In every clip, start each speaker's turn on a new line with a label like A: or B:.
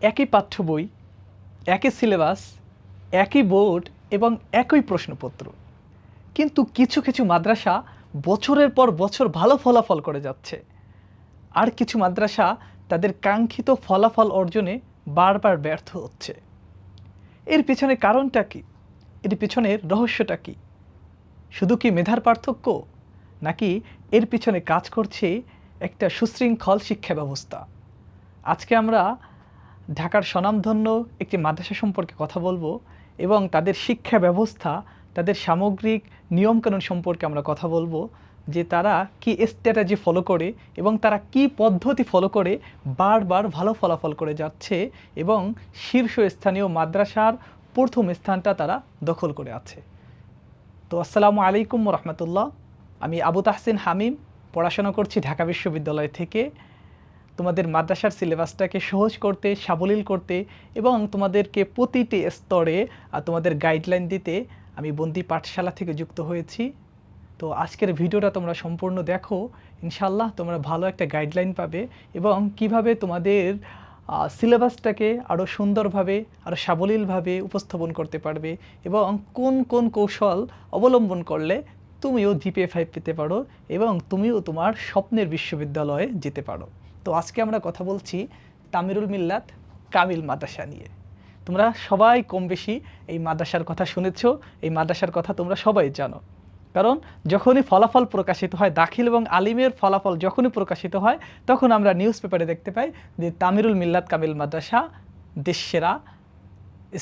A: একই পাঠ্য বই, একই সিলেবাস, একই বোর্ড এবং একই প্রশ্নপত্র। কিন্তু কিছু কিছু মাদ্রাসা বছরের পর বছর ভালো ফলাফল করে যাচ্ছে, আর কিছু মাদ্রাসা তাদের কাঙ্ক্ষিত ফলাফল অর্জনে বারবার ব্যর্থ হচ্ছে। এর পিছনে কারণটা কি? এর পিছনের রহস্যটা কি? শুধু কি মেধার পার্থক্য, নাকি এর পিছনে কাজ করছে একটা সুশৃঙ্খল শিক্ষা ব্যবস্থা? আজকে আমরা ঢাকার স্বনামধন্য একটি মাদ্রাসা সম্পর্কে কথা বলবো এবং তাদের শিক্ষা ব্যবস্থা, তাদের সামগ্রিক নিয়মকানুন সম্পর্কে আমরা কথা বলবো, যে তারা কি স্ট্র্যাটেজি ফলো করে এবং তারা কি পদ্ধতি ফলো করে বারবার ভালো ফলাফল করে যাচ্ছে এবং শীর্ষস্থানীয় মাদ্রাসার প্রথম স্থানটা তারা দখল করে আছে। তো আসসালামু আলাইকুম রহমতুল্লাহ। আমি আবু তাহসিন হামিম, পড়াশোনা করছি ঢাকা বিশ্ববিদ্যালয় থেকে। তোমাদের মাদ্রাসার সিলেবাসটাকে সহজ করতে, সাবলীল করতে এবং তোমাদেরকে প্রতিটি স্তরে তোমাদের গাইডলাইন দিতে আমি বন্দি পাঠশালা থেকে যুক্ত হয়েছি। তো আজকের ভিডিওটা তোমরা সম্পূর্ণ দেখো, ইনশাল্লাহ তোমরা ভালো একটা গাইডলাইন পাবে এবং কিভাবে তোমাদের সিলেবাসটাকে আরও সুন্দরভাবে, আরও সাবলীলভাবে উপস্থাপন করতে পারবে এবং কোন কোন কৌশল অবলম্বন করলে তুমিও GPA 5 পেতে পারো এবং তুমিও তোমার স্বপ্নের বিশ্ববিদ্যালয়ে যেতে পারো। তো আজকে আমরা কথা বলছি তামিরুল মিল্লাত কামিল মাদ্রাসা নিয়ে। তোমরা সবাই কম বেশি এই মাদ্রাসার কথা শুনেছো, এই মাদ্রাসার কথা তোমরা সবাই জানো। কারণ যখনই ফলাফল প্রকাশিত হয়, দাখিল এবং আলিমের ফলাফল যখনই প্রকাশিত হয়, তখন আমরা নিউজ পেপারে দেখতে পাই যে তামিরুল মিল্লাত কামিল মাদ্রাসা দেশসেরা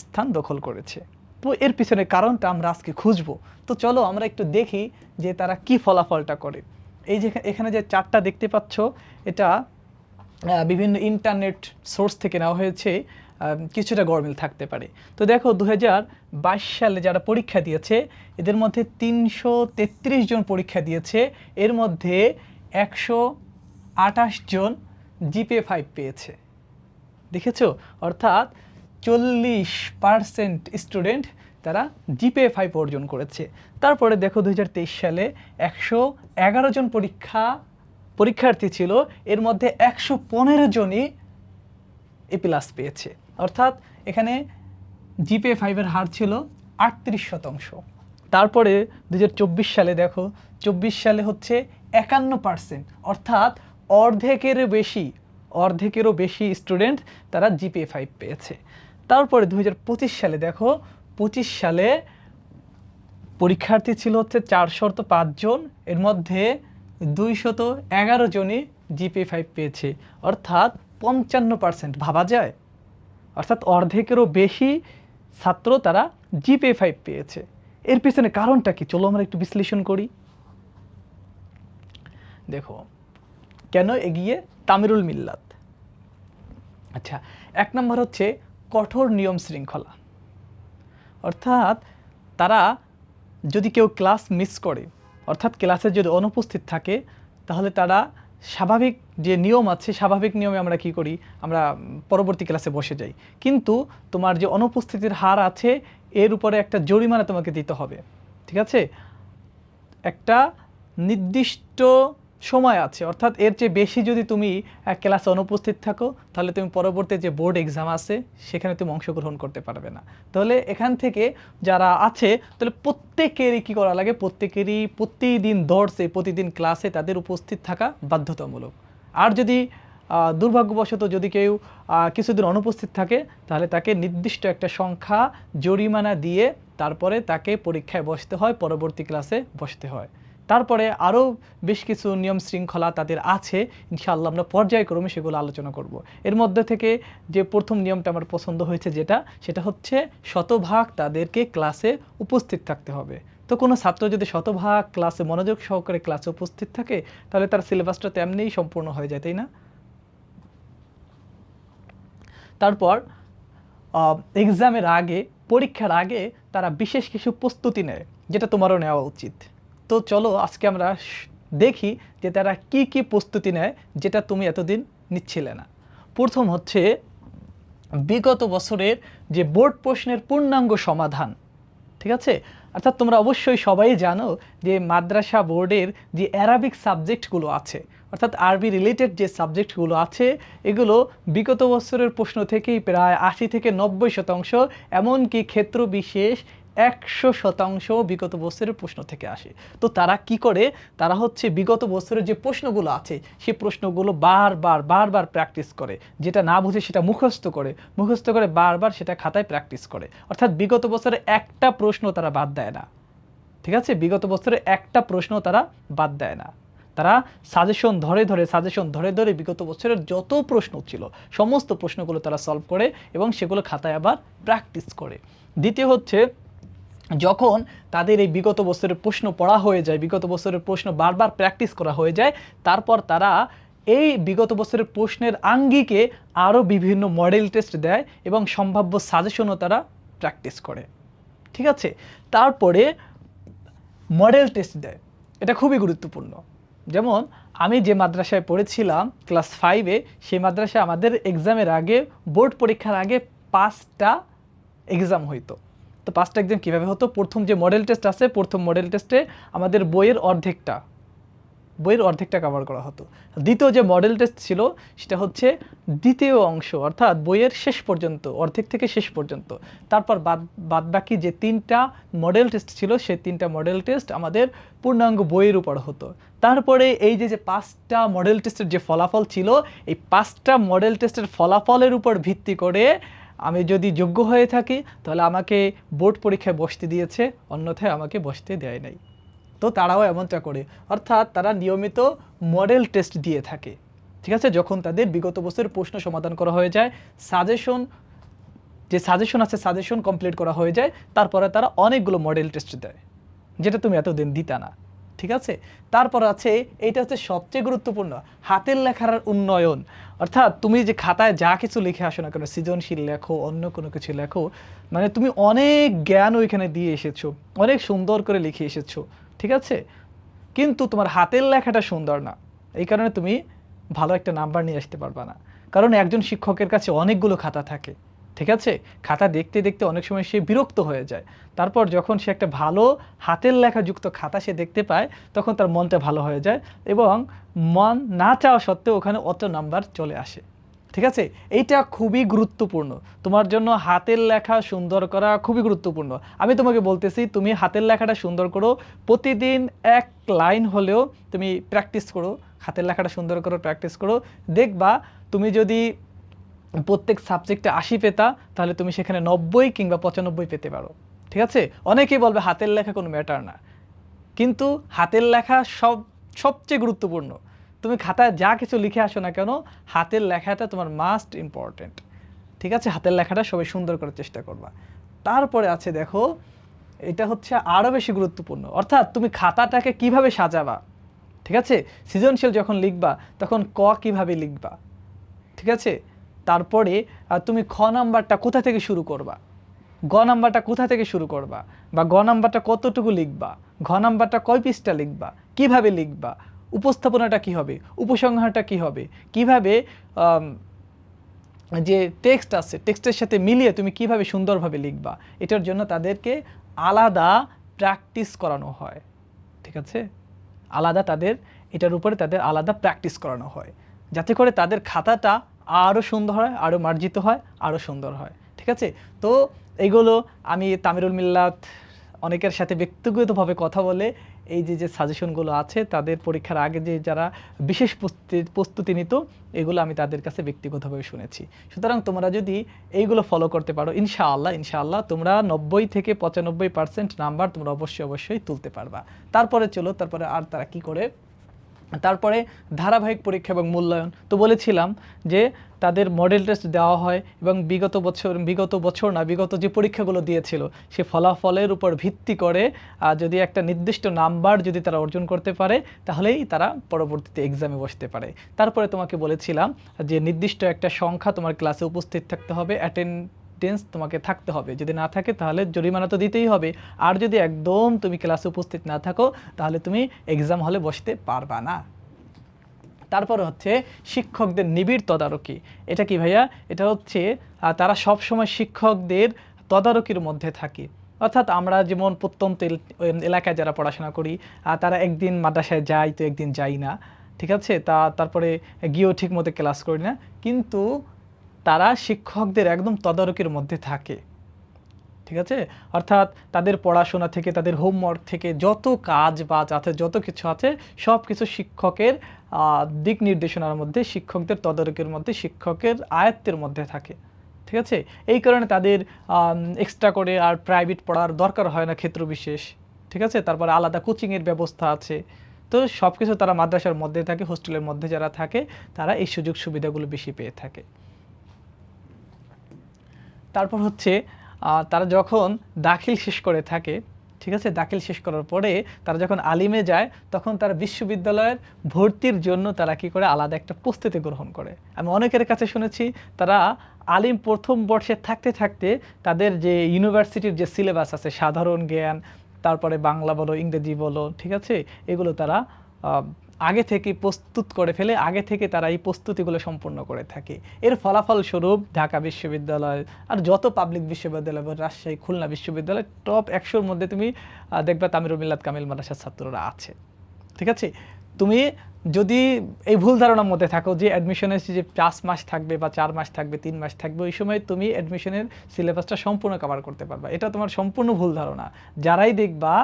A: স্থান দখল করেছে। তো এর পিছনে কারণটা আমরা আজকে খুঁজবো। তো চলো আমরা একটু দেখি যে তারা কি ফলাফলটা করে। এই যে এখানে যে চারটা দেখতে পাচ্ছ, এটা বিভিন্ন ইন্টারনেট সোর্স থেকে নেওয়া হয়েছে, কিছুটা গরমিল থাকতে পারে। তো দেখো 2022 সালে যারা পরীক্ষা দিয়েছে, এদের মধ্যে 333 জন পরীক্ষা দিয়েছে, এর মধ্যে 128 জন GPA 5 পেয়েছে। দেখেছো? অর্থাৎ 40% স্টুডেন্ট তারা GPA 5 অর্জন করেছে। তারপরে দেখো 2023 সালে 111 জন পরীক্ষার্থী ছিল, এর মধ্যে 115 জনই A+ পেয়েছে। অর্থাৎ এখানে GPA 5 এর হার ছিল 38%। তারপরে 2024 সালে দেখো, 24 সালে হচ্ছে 51%, অর্থাৎ অর্ধেকেরও বেশি স্টুডেন্ট তারা GPA 5 পেয়েছে। তারপরে 2025 সালে দেখো, 25 সালে পরীক্ষার্থী ছিল হচ্ছে 405 জন, এর মধ্যে 211 জনই GPA 5 পেয়েছে, অর্থাৎ 55%। ভাবা যায়? অর্থাৎ অর্ধেকেরও বেশি ছাত্র তারা GPA 5 পেয়েছে। এর পিছনে কারণটা কি? চলো আমরা একটু বিশ্লেষণ করি। দেখো কেন এগিয়ে তামিরুল মিল্লাত। আচ্ছা, 1 নম্বর হচ্ছে কঠোর নিয়ম শৃঙ্খলা। অর্থাৎ তারা যদি কেউ ক্লাস মিস করে, অর্থাৎ ক্লাসে যদি অনুপস্থিত থাকে, তাহলে তারা স্বাভাবিক যে নিয়ম আছে, স্বাভাবিক নিয়মে আমরা কি করি, আমরা পরবর্তী ক্লাসে বসে যাই। কিন্তু তোমার যে অনুপস্থিতির হার আছে, এর উপরে একটা জরিমানা তোমাকে দিতে হবে। ঠিক আছে? একটা নির্দিষ্ট সময় আছে, অর্থাৎ এর চেয়ে বেশি যদি তুমি ক্লাসে অনুপস্থিত থাকো, তাহলে তুমি পরবর্তী যে বোর্ড এক্সাম আছে সেখানে তুমি অংশগ্রহণ করতে পারবে না। তাহলে এখান থেকে যারা আছে, তাহলে প্রত্যেকেরই কী করা লাগে, প্রত্যেকেরই প্রতিদিন দর্শে, প্রতিদিন ক্লাসে তাদের উপস্থিত থাকা বাধ্যতামূলক। আর যদি দুর্ভাগ্যবশত যদি কেউ কিছুদিন অনুপস্থিত থাকে, তাহলে তাকে নির্দিষ্ট একটা সংখ্যা জরিমানা দিয়ে তারপরে তাকে পরীক্ষায় বসতে হয়, পরবর্তী ক্লাসে বসতে হয়। তারপরে আরও বেশ কিছু নিয়ম শৃঙ্খলা তাদের আছে, ইনশাআল্লাহ আমরা পর্যায়ক্রমে সেগুলো আলোচনা করব। এর মধ্যে থেকে যে প্রথম নিয়মটা আমার পছন্দ হয়েছে, সেটা হচ্ছে শতভাগ তাদেরকে ক্লাসে উপস্থিত থাকতে হবে। তো কোনো ছাত্র যদি শতভাগ ক্লাসে মনোযোগ সহকারে ক্লাসে উপস্থিত থাকে, তাহলে তার সিলেবাসটা তেমনিই সম্পূর্ণ হয়ে যায়, তাই না? তারপর এক্সামের আগে, পরীক্ষার আগে তারা বিশেষ কিছু প্রস্তুতি নেয়, যেটা তোমারও নেওয়া উচিত। তো চলো আজকে আমরা দেখি যে তারা কি কি প্রস্তুতি নেয়, যেটা তুমি এতদিন নিচ্ছিলে না। প্রথম হচ্ছে বিগত বছরের যে বোর্ড প্রশ্নের পূর্ণাঙ্গ সমাধান। ঠিক আছে? অর্থাৎ তোমরা অবশ্যই সবাই জানো যে মাদ্রাসা বোর্ডের যে অ্যারাবিক সাবজেক্টগুলো আছে, অর্থাৎ আরবি রিলেটেড যে সাবজেক্টগুলো আছে এগুলো বিগত বছরের প্রশ্ন থেকেই প্রায় 80 থেকে 90%, এমনকি ক্ষেত্র বিশেষ 100% বিগত বছরের প্রশ্ন থেকে আসে। তো তারা কি করে, তারা হচ্ছে বিগত বছরের যে প্রশ্নগুলো আছে সেই প্রশ্নগুলো বারবার প্র্যাকটিস করে, যেটা না বুঝে সেটা মুখস্থ করে বারবার সেটা খাতায় প্র্যাকটিস করে। অর্থাৎ বিগত বছরে একটা প্রশ্ন তারা বাদ দেয় না। ঠিক আছে, বিগত বছরে একটা প্রশ্ন তারা বাদ দেয় না। তারা সাজেশন ধরে বিগত বছরের যত প্রশ্ন ছিল সমস্ত প্রশ্নগুলো তারা সলভ করে এবং সেগুলো খাতায় আবার প্র্যাকটিস করে। দ্বিতীয় হচ্ছে, যখন তাদের এই বিগত বছরের প্রশ্ন পড়া হয়ে যায়, বিগত বছরের প্রশ্ন বারবার প্র্যাকটিস করা হয়ে যায়, তারপর তারা এই বিগত বছরের প্রশ্নের আঙ্গিকে আরও বিভিন্ন মডেল টেস্ট দেয় এবং সম্ভাব্য সাজেশনও তারা প্র্যাকটিস করে। ঠিক আছে, তারপরে মডেল টেস্ট দেয়, এটা খুবই গুরুত্বপূর্ণ। যেমন আমি যে মাদ্রাসায় পড়েছিলাম ক্লাস 5-এ, সেই মাদ্রাসায় আমাদের এক্সামের আগে, বোর্ড পরীক্ষার আগে 5টা এক্সাম হইতো। তো 5টা এক্সাম কীভাবে হতো, প্রথম যে মডেল টেস্ট আছে, প্রথম মডেল টেস্টে আমাদের বইয়ের অর্ধেকটা কভার করা হতো। দ্বিতীয় যে মডেল টেস্ট ছিল সেটা হচ্ছে দ্বিতীয় অংশ, অর্থাৎ বইয়ের শেষ পর্যন্ত, অর্ধেক থেকে শেষ পর্যন্ত। তারপর বাদ বাকি যে 3টা মডেল টেস্ট ছিল সেই 3টা মডেল টেস্ট আমাদের পূর্ণাঙ্গ বইয়ের উপর হতো। তারপরে এই যে 5টা মডেল টেস্টের যে ফলাফল ছিল, এই 5টা মডেল টেস্টের ফলাফলের উপর ভিত্তি করে আমি যদি যোগ্য হয়ে থাকি তাহলে আমাকে বোর্ড পরীক্ষায় বসতে দিয়েছে, অন্যথায় আমাকে বসতে দেয় নাই। তো তারাও এমনটা করে, অর্থাৎ তারা নিয়মিত মডেল টেস্ট দিয়ে থাকে। ঠিক আছে, যখন তাদের বিগত বছরের প্রশ্ন সমাধান করা হয়ে যায়, সাজেশন আছে সাজেশন কমপ্লিট করা হয়ে যায়, তারপরে তারা অনেকগুলো মডেল টেস্ট দেয়, যেটা তুমি এতদিন দিতা না। ঠিক আছে, তারপর আছে, এইটা হচ্ছে সবচেয়ে গুরুত্বপূর্ণ, হাতের লেখার উন্নয়ন। অর্থাৎ তুমি যে খাতায় যা কিছু লিখে আসো না কেন, সৃজনশীল লেখো, অন্য কোনো কিছু লেখো, মানে তুমি অনেক জ্ঞান ওইখানে দিয়ে এসেছো, অনেক সুন্দর করে লিখে এসেছো। ঠিক আছে, কিন্তু তোমার হাতের লেখাটা সুন্দর না, এই কারণে তুমি ভালো একটা নাম্বার নিয়ে আসতে পারবা না। কারণ একজন শিক্ষকের কাছে অনেকগুলো খাতা থাকে। ঠিক আছে, খাতা দেখতে দেখতে অনেক সময় সে বিরক্ত হয়ে যায়। তারপর যখন সে একটা ভালো হাতের লেখাযুক্ত খাতা সে দেখতে পায়, তখন তার মনটা ভালো হয়ে যায় এবং মন না চাওয়া সত্ত্বেও ওখানে অত নাম্বার চলে আসে। ঠিক আছে, এইটা খুবই গুরুত্বপূর্ণ, তোমার জন্য হাতের লেখা সুন্দর করা খুবই গুরুত্বপূর্ণ। আমি তোমাকে বলতেছি, তুমি হাতের লেখাটা সুন্দর করো, প্রতিদিন 1 লাইন হলেও তুমি প্র্যাকটিস করো, হাতের লেখাটা সুন্দর করো, প্র্যাকটিস করো। দেখবা তুমি যদি প্রত্যেক সাবজেক্টে 80 পেতা, তাহলে তুমি সেখানে 90 কিংবা 95 পেতে পারো। ঠিক আছে, অনেকেই বলবে হাতের লেখা কোনো ম্যাটার না, কিন্তু হাতের লেখা সবচেয়ে গুরুত্বপূর্ণ। তুমি খাতায় যা কিছু লিখে আসো না কেন, হাতের লেখাটা তোমার মাস্ট ইম্পর্টেন্ট। ঠিক আছে, হাতের লেখাটা সবাই সুন্দর করার চেষ্টা করবা। তারপরে আছে, দেখো এটা হচ্ছে আরও বেশি গুরুত্বপূর্ণ, অর্থাৎ তুমি খাতাটাকে কিভাবে সাজাবা। ঠিক আছে, সৃজনশীল যখন লিখবা তখন কিভাবে লিখবা। ঠিক আছে, তারপরে তুমি খ নাম্বারটা কোথা থেকে শুরু করবা, গ নাম্বারটা কোথা থেকে শুরু করবা, বা গ নাম্বারটা কতটুকু লিখবা, ঘ নাম্বারটা কয় পৃষ্ঠা লিখবা, কিভাবে লিখবা, উপস্থাপনাটা কি হবে, উপসংহারটা কি হবে, কিভাবে যে টেক্সট আছে টেক্সটের সাথে মিলিয়ে তুমি কিভাবে সুন্দরভাবে লিখবা, এটার জন্য তাদেরকে আলাদা প্র্যাকটিস করানো হয়। ঠিক আছে, এটার উপরে তাদের আলাদা প্র্যাকটিস করানো হয়, যাতে করে তাদের খাতাটা আরও সুন্দর হয়, আরও মার্জিত হয়, আরও সুন্দর হয়। ঠিক আছে, তো এইগুলো আমি তামিরুল মিল্লাত অনেকের সাথে ব্যক্তিগতভাবে কথা বলে এই যে সাজেশনগুলো আছে, তাদের পরীক্ষার আগে যে যারা বিশেষ প্রস্তুতি নিত, এগুলো আমি তাদের কাছে ব্যক্তিগতভাবে শুনেছি। সুতরাং তোমরা যদি এইগুলো ফলো করতে পারো, ইনশাআল্লাহ তোমরা 90 থেকে 95% নাম্বার তোমরা অবশ্যই তুলতে পারবা। তারপরে আর তারা কি করে, তারপরে ধারাবাহিক পরীক্ষা এবং মূল্যায়ন। তো বলেছিলাম যে তাদের মডেল টেস্ট দেওয়া হয় এবং বিগত যে পরীক্ষাগুলো দিয়েছিল সে ফলাফলের উপর ভিত্তি করে যদি একটা নির্দিষ্ট নাম্বার যদি তারা অর্জন করতে পারে, তাহলেই তারা পরবর্তীতে এক্সামে বসতে পারে। তারপরে তোমাকে বলেছিলাম যে নির্দিষ্ট একটা সংখ্যা তোমার ক্লাসে উপস্থিত থাকতে হবে, অ্যাটেন্ডেন্স তোমাকে থাকতে হবে, যদি না থাকে তাহলে জরিমানা তো দিতেই হবে। আর যদি একদম তুমি ক্লাসে উপস্থিত না থাকো তাহলে তুমি এক্সাম হলে বসতে পারবা না। তারপরে হচ্ছে শিক্ষকদের নিবিড় তদারকি। এটা কি ভাইয়া? এটা হচ্ছে তারা সব সময় শিক্ষকদের তদারকির মধ্যে থাকে। অর্থাৎ আমরা যেমন প্রত্যন্ত এলাকায় যারা পড়াশোনা করি তারা একদিন মাদ্রাসায় যাই তো একদিন যাই না, ঠিক আছে, তারপরে গিয়েও ঠিক মতো ক্লাস করি না, কিন্তু তারা শিক্ষকদের একদম তদারকির মধ্যে থাকে। ঠিক আছে, অর্থাৎ তাদের পড়াশোনা থেকে, তাদের হোমওয়ার্ক থেকে, যত কাজ বাজ আছে, যত কিছু আছে, সব কিছু শিক্ষকের দিক নির্দেশনার মধ্যে, শিক্ষকদের তদারকির মধ্যে, শিক্ষকের আয়ত্তের মধ্যে থাকে। ঠিক আছে, এই কারণে তাদের এক্সট্রা করে আর প্রাইভেট পড়ার দরকার হয় না ক্ষেত্র বিশেষ। ঠিক আছে, তারপরে আলাদা কোচিংয়ের ব্যবস্থা আছে। তো সব কিছু তারা মাদ্রাসার মধ্যে থাকে, হোস্টেলের মধ্যে যারা থাকে তারা এই সুযোগ সুবিধাগুলো বেশি পেয়ে থাকে। তারপর হচ্ছে তারা যখন দাখিল শেষ করে থাকে, ঠিক আছে, দাখিল শেষ করার পরে তারা যখন আলিমে যায়, তখন তারা বিশ্ববিদ্যালয়ের ভর্তির জন্য তারা কি করে, আলাদা একটা প্রস্তুতি গ্রহণ করে। আমি অনেকের কাছে শুনেছি তারা আলিম প্রথম বর্ষে থাকতে থাকতে তাদের যে ইউনিভার্সিটির যে সিলেবাস আছে, সাধারণ জ্ঞান, তারপরে বাংলা বলো, ইংরেজি বলো, ঠিক আছে, এগুলো তারা আগে থেকে প্রস্তুত করে ফেলে, আগে থেকে তারা এই প্রস্তুতিগুলো সম্পূর্ণ করে থাকে। এর ফলাফল স্বরূপ ঢাকা বিশ্ববিদ্যালয় আর যত পাবলিক বিশ্ববিদ্যালয়, রাজশাহী, খুলনা বিশ্ববিদ্যালয়, টপ 100-র মধ্যে তুমি দেখবা তামিরুল মিল্লাত কামিল মাদ্রাসার ছাত্ররা আছে। ঠিক আছে, তুমি যদি এই ভুল ধারণার মধ্যে থাকো যে অ্যাডমিশনের যে 5 মাস থাকবে বা 4 মাস থাকবে, 3 মাস থাকবে, ওই সময় তুমি অ্যাডমিশনের সিলেবাসটা সম্পূর্ণ কভার করতে পারবা, এটা তোমার সম্পূর্ণ ভুল ধারণা। যারাই দেখবা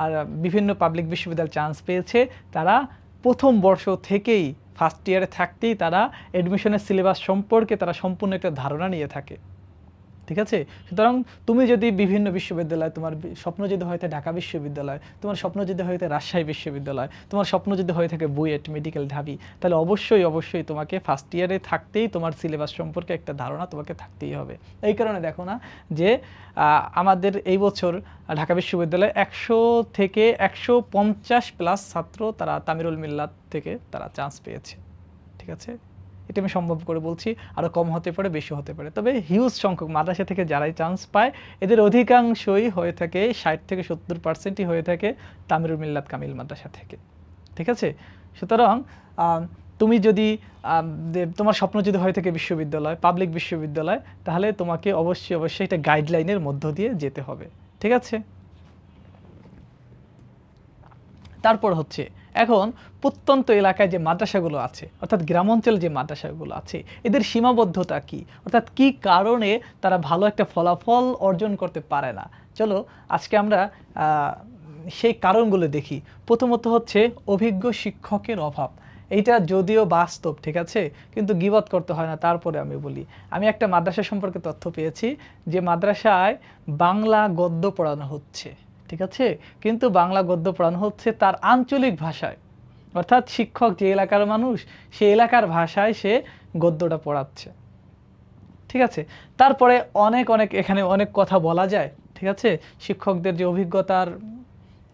A: আর বিভিন্ন পাবলিক বিশ্ববিদ্যালয় চান্স পেয়েছে, তারা প্রথম বর্ষ থেকেই, ফার্স্ট ইয়ারে থাকতেই তারা অ্যাডমিশনের সিলেবাস সম্পর্কে তারা সম্পূর্ণ একটা ধারণা নিয়ে থাকে। ঠিক আছে, সুতরাং তুমি যদি বিভিন্ন বিশ্ববিদ্যালয়, তোমার স্বপ্ন যদি হয়ে থাকে ঢাকা বিশ্ববিদ্যালয়, তোমার স্বপ্ন যদি হয়ে থাকে রাজশাহী বিশ্ববিদ্যালয়, তোমার স্বপ্ন যদি হয়ে থাকে বুয়েট, মেডিকেল, ঢাবি, তাহলে অবশ্যই অবশ্যই তোমাকে ফার্স্ট ইয়ারে থাকতেই তোমার সিলেবাস সম্পর্কে একটা ধারণা তোমাকে থাকতেই হবে। এই কারণে দেখো না যে আমাদের এই বছর ঢাকা বিশ্ববিদ্যালয়ে 100 থেকে 150+ ছাত্র তারা তামিরুল মিল্লাত থেকে তারা চান্স পেয়েছে। ঠিক আছে, এটা আমি সম্ভব করে বলছি, আরও কম হতে পারে, বেশি হতে পারে, তবে হিউজ সংখ্যক মাদ্রাসা থেকে যারাই চান্স পায়, এদের অধিকাংশই হয়ে থাকে 60 থেকে 70%ই হয়ে থাকে তামিরুল মিল্লাত কামিল মাদ্রাসা থেকে। ঠিক আছে, সুতরাং তুমি যদি তোমার স্বপ্ন যদি হয়ে থাকে বিশ্ববিদ্যালয়, পাবলিক বিশ্ববিদ্যালয়, তাহলে তোমাকে অবশ্যই অবশ্যই একটা গাইডলাইনের মধ্য দিয়ে যেতে হবে। ঠিক আছে, তারপর হচ্ছে এখন প্রত্যন্ত এলাকায় যে মাদ্রাসাগুলো আছে, অর্থাৎ গ্রামাঞ্চলে যে মাদ্রাসাগুলো আছে, এদের সীমাবদ্ধতা কি, অর্থাৎ কি কারণে তারা ভালো একটা ফলাফল অর্জন করতে পারে না। চলো আজকে আমরা সেই কারণগুলো দেখি। প্রথমত হচ্ছে অভিজ্ঞ শিক্ষকের অভাব। এইটা যদিও বাস্তব, ঠিক আছে, কিন্তু গীবত করতে হয় না, তারপরে আমি বলি। আমি একটা মাদ্রাসা সম্পর্কে তথ্য পেয়েছি, যে মাদ্রাসায় বাংলা গদ্য পড়ানো হচ্ছে, ঠিক আছে, কিন্তু বাংলা গদ্য পড়ানো হচ্ছে তার আঞ্চলিক ভাষায়, অর্থাৎ শিক্ষক যে এলাকার মানুষ, সে এলাকার ভাষায় সে গদ্যটা পড়াচ্ছে। ঠিক আছে, তারপরে অনেক অনেক এখানে অনেক কথা বলা যায়। ঠিক আছে, শিক্ষকদের যে অভিজ্ঞতার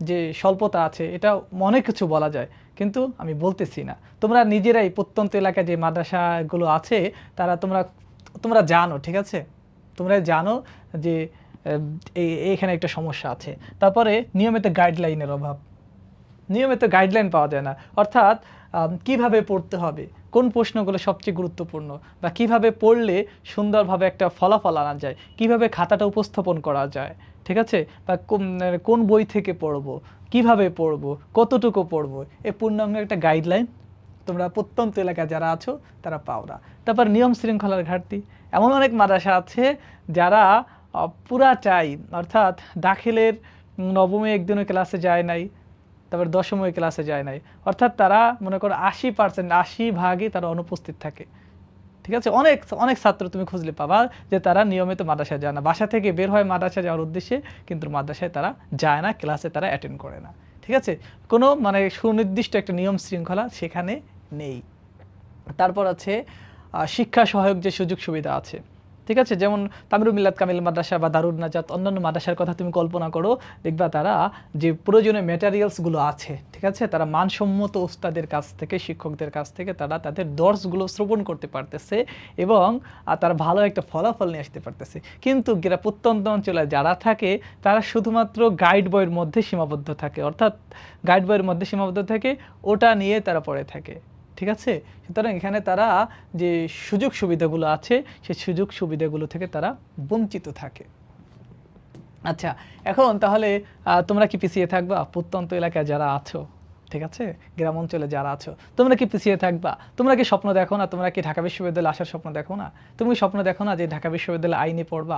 A: যে স্বল্পতা আছে, এটা অনেক কিছু বলা যায়, কিন্তু আমি বলতেছি না। তোমরা নিজেরাই প্রত্যন্ত এলাকায় যে মাদ্রাসাগুলো আছে, তোমরা জানো, ঠিক আছে, তোমরা জানো যে এইখানে একটা সমস্যা আছে। তারপরে নিয়মিত গাইডলাইনের অভাব, নিয়মিত গাইডলাইন পাওয়া যায় না, অর্থাৎ কিভাবে পড়তে হবে, কোন প্রশ্নগুলো সবচেয়ে গুরুত্বপূর্ণ, বা কিভাবে পড়লে সুন্দরভাবে একটা ফলাফল আনা যায়, কিভাবে খাতাটা উপস্থাপন করা যায়, ঠিক আছে, বা কোন বই থেকে পড়বো, কিভাবে পড়বো, কতটুকু পড়বো, এই পূর্ণাঙ্গ একটা গাইডলাইন তোমরা প্রত্যন্ত এলাকায় যারা আছো তারা পাও না। তারপর নিয়ম শৃঙ্খলার ঘাটতি। এমন অনেক মাদ্রাসা আছে যারা পুরাটাই, অর্থাৎ দাখিলের নবমে একদিনও ক্লাসে যায় নাই, তারপর দশমে ক্লাসে যায় নাই, অর্থাৎ তারা মনে করো 80%, 80% তারা অনুপস্থিত থাকে। ঠিক আছে, অনেক অনেক ছাত্র তুমি খুঁজলে পাবা যে তারা নিয়মিত মাদ্রাসায় যায় না, বাসা থেকে বের হয় মাদ্রাসায় যাওয়ার উদ্দেশ্যে, কিন্তু মাদ্রাসায় তারা যায় না, ক্লাসে তারা অ্যাটেন্ড করে না। ঠিক আছে, কোনো মানে সুনির্দিষ্ট একটা নিয়ম শৃঙ্খলা সেখানে নেই। তারপর আছে শিক্ষা সহায়ক যে সুযোগ সুবিধা আছে, ঠিক আছে, যেমন তামিরুল মিল্লাত কামিল মাদ্রাসা বা দারুন নাজাত, অন্যান্য মাদ্রাসার কথা তুমি কল্পনা করো, দেখবা তারা যে প্রয়োজনীয় ম্যাটেরিয়ালসগুলো আছে, ঠিক আছে, তারা মানসম্মত ওস্তাদের কাছ থেকে, শিক্ষকদের কাছ থেকে তারা তাদের দর্শগুলো শ্রবণ করতে পারতেছে, এবং তারা ভালো একটা ফলাফল নিয়ে আসতে পারতেছে। কিন্তু প্রত্যন্ত অঞ্চলে যারা থাকে তারা শুধুমাত্র গাইড বইয়ের মধ্যে সীমাবদ্ধ থাকে, অর্থাৎ গাইড বইয়ের মধ্যে সীমাবদ্ধ থাকে, ওটা নিয়ে তারা পড়ে থাকে। ঠিক আছে, সুতরাং এখানে তারা যে সুযোগ সুবিধাগুলো আছে, সেই সুযোগ সুবিধাগুলো থেকে তারা বঞ্চিত থাকে। আচ্ছা, এখন তাহলে তোমরা কি পিছিয়ে থাকবা প্রত্যন্ত এলাকায় যারা আছো? ঠিক আছে? গ্রাম অঞ্চলে যারা আছো, তোমরা কি পিছিয়ে থাকবা? তোমরা কি স্বপ্ন দেখো না? তোমরা কি ঢাকা বিশ্ববিদ্যালয়ে আসার স্বপ্ন দেখো না? তুমি স্বপ্ন দেখো না যে ঢাকা বিশ্ববিদ্যালয়ে আইনে পড়বা,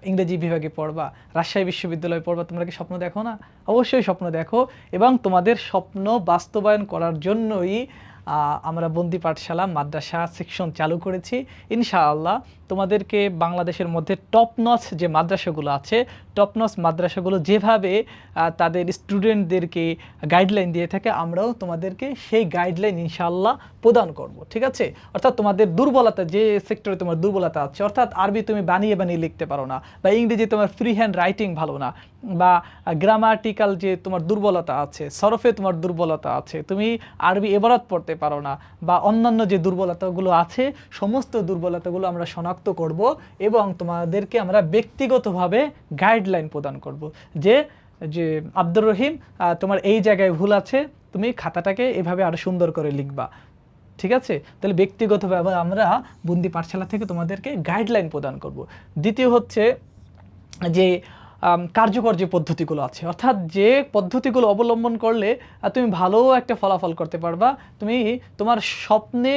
A: ইংরেজি বিভাগে পড়বা, রাজশাহী বিশ্ববিদ্যালয়ে পড়বা? তোমরা কি স্বপ্ন দেখো না? অবশ্যই স্বপ্ন দেখো, এবং তোমাদের স্বপ্ন বাস্তবায়ন করার জন্যই আমরা বন্দি পাঠশালা মাদ্রাসা সেকশন চালু করেছি। ইনশাআল্লাহ তোমাদেরকে বাংলাদেশের মধ্যে টপ নচ যে মাদ্রাসাগুলো আছে, টপ নচ মাদ্রাসাগুলো যেভাবে তাদের স্টুডেন্টদেরকে গাইডলাইন দিয়ে থাকে, আমরাও তোমাদেরকে সেই গাইডলাইন ইনশাআল্লাহ প্রদান করব। ঠিক আছে? অর্থাৎ তোমাদের দুর্বলতা, যে সেক্টরে তোমার দুর্বলতা আছে, অর্থাৎ আরবি তুমি বানিয়ে বানিয়ে লিখতে পারো না, বা ইংরেজি তোমার ফ্রি হ্যান্ড রাইটিং ভালো না, বা গ্রামাটিক্যাল যে তোমার দুর্বলতা আছে, সরফে তোমার দুর্বলতা আছে, তুমি আরবি এবারত পড়তে পারো না, বা অন্যান্য যে দুর্বলতাগুলো আছে, সমস্ত দুর্বলতাগুলো আমরা শনাক্ত করব এবং তোমাদেরকে আমরা ব্যক্তিগতভাবে গাইডলাইন প্রদান করব যে যে আব্দুর রহিম, তোমার এই জায়গায় ভুল আছে, তুমি খাতাটাকে এভাবে আরো সুন্দর করে লিখবা। ঠিক আছে? তাহলে ব্যক্তিগতভাবে আমরা বন্দি পাঠশালা থেকে তোমাদেরকে গাইডলাইন প্রদান করব। দ্বিতীয় হচ্ছে যে কার্যকর যে পদ্ধতিগুলো আছে, অর্থাৎ যে পদ্ধতিগুলো অবলম্বন করলে তুমি ভালো একটা ফলাফল করতে পারবা, তুমি তোমার স্বপ্নে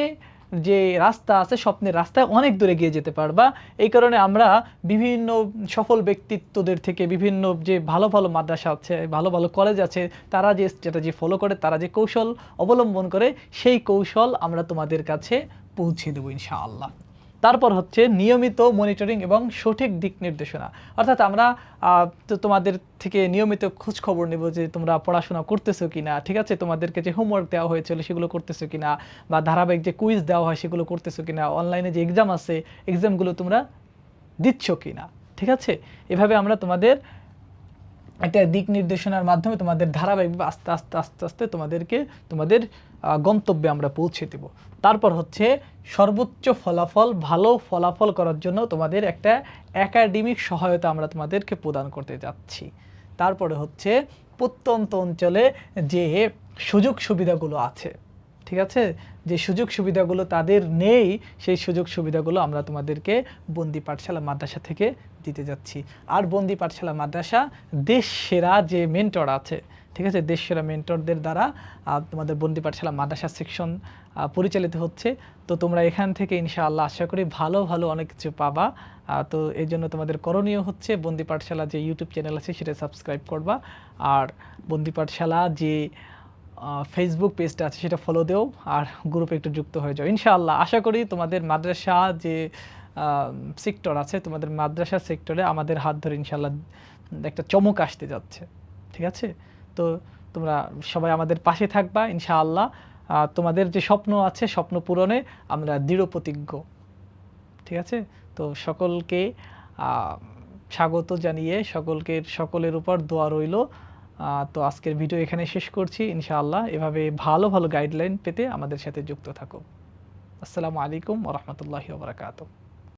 A: যে রাস্তা আছে, স্বপ্নের রাস্তায় অনেক দূরে গিয়ে যেতে পারবা। এই কারণে আমরা বিভিন্ন সফল ব্যক্তিত্বদের থেকে, বিভিন্ন যে ভালো ভালো মাদ্রাসা আছে, ভালো ভালো কলেজ আছে, তারা যে স্ট্র্যাটেজি ফলো করে, তারা যে কৌশল অবলম্বন করে, সেই কৌশল আমরা তোমাদের কাছে পৌঁছে দেবো ইনশাআল্লাহ। তারপর হচ্ছে নিয়মিত মনিটরিং এবং সঠিক দিক নির্দেশনা, অর্থাৎ আমরা তো তোমাদের থেকে নিয়মিত খোঁজ খবর নেব যে তোমরা পড়াশোনা করতেছো কিনা, ঠিক আছে? তোমাদেরকে যে হোমওয়ার্ক দেওয়া হয়েছিল সেগুলো করতেছো কিনা, বা ধারাবাহিক যে কুইজ দেওয়া হয় সেগুলো করতেছো কিনা, অনলাইনে যে এক্সাম আছে এক্সামগুলো তোমরা দিচ্ছ কিনা, ঠিক আছে? এভাবে আমরা তোমাদের একটা দিক নির্দেশনার মাধ্যমে তোমাদের ধারাবাহিকভাবে আস্তে আস্তে আস্তে আস্তে তোমাদেরকে তোমাদের গন্তব্যে আমরা পৌঁছে দেব। তারপর হচ্ছে সর্বোচ্চ ফলাফল, ভালো ফলাফল করার জন্য তোমাদের একটা একাডেমিক সহায়তা আমরা তোমাদেরকে প্রদান করতে যাচ্ছি। তারপরে হচ্ছে প্রত্যন্ত অঞ্চলে যে সুযোগ সুবিধাগুলো আছে, ঠিক আছে, যে সুযোগ সুবিধাগুলো তাদের নেই, সেই সুযোগ সুবিধাগুলো আমরা তোমাদেরকে বন্দি পাঠশালা মাদ্রাসা থেকে দিতে যাচ্ছি। আর বন্দি পাঠশালা মাদ্রাসা দেশ সেরা যে মেন্টর আছে, ঠিক আছে, দেশ সেরা মেন্টরদের দ্বারা তোমাদের বন্দি পাঠশালা মাদ্রাসা সেকশন পরিচালিত হচ্ছে। তো তোমরা এখান থেকে ইনশাআল্লাহ আশা করি ভালো ভালো অনেক কিছু পাবা। তো এই জন্য তোমাদের করণীয় হচ্ছে বন্দি পাঠশালা যে ইউটিউব চ্যানেল আছে সেটা সাবস্ক্রাইব করবা, আর বন্দি পাঠশালা যে ফেসবুক পেজটা আছে সেটা ফলো দেও, আর গ্রুপে একটু যুক্ত হয়ে যাও ইনশাআল্লাহ। আশা করি তোমাদের মাদ্রাসা যে সেক্টর আছে, তোমাদের মাদ্রাসা সেক্টরে আমাদের হাত ধরে ইনশাআল্লাহ একটা চমক আসতে যাচ্ছে। ঠিক আছে? তো তোমরা সবাই আমাদের পাশে থাকবা ইনশাআল্লাহ। তোমাদের যে স্বপ্ন আছে, স্বপ্ন পূরণে আমরা দৃঢ় প্রতিজ্ঞ। ঠিক আছে? তো সকলকে স্বাগত জানিয়ে সকলের উপর দোয়া রইল। তো আজকের ভিডিও এখানে শেষ করছি ইনশাআল্লাহ। এভাবে ভালো ভালো গাইডলাইন পেতে আমাদের সাথে যুক্ত থাকো। আসসালামু আলাইকুম ওয়া রাহমাতুল্লাহি ওয়া বারাকাতুহু।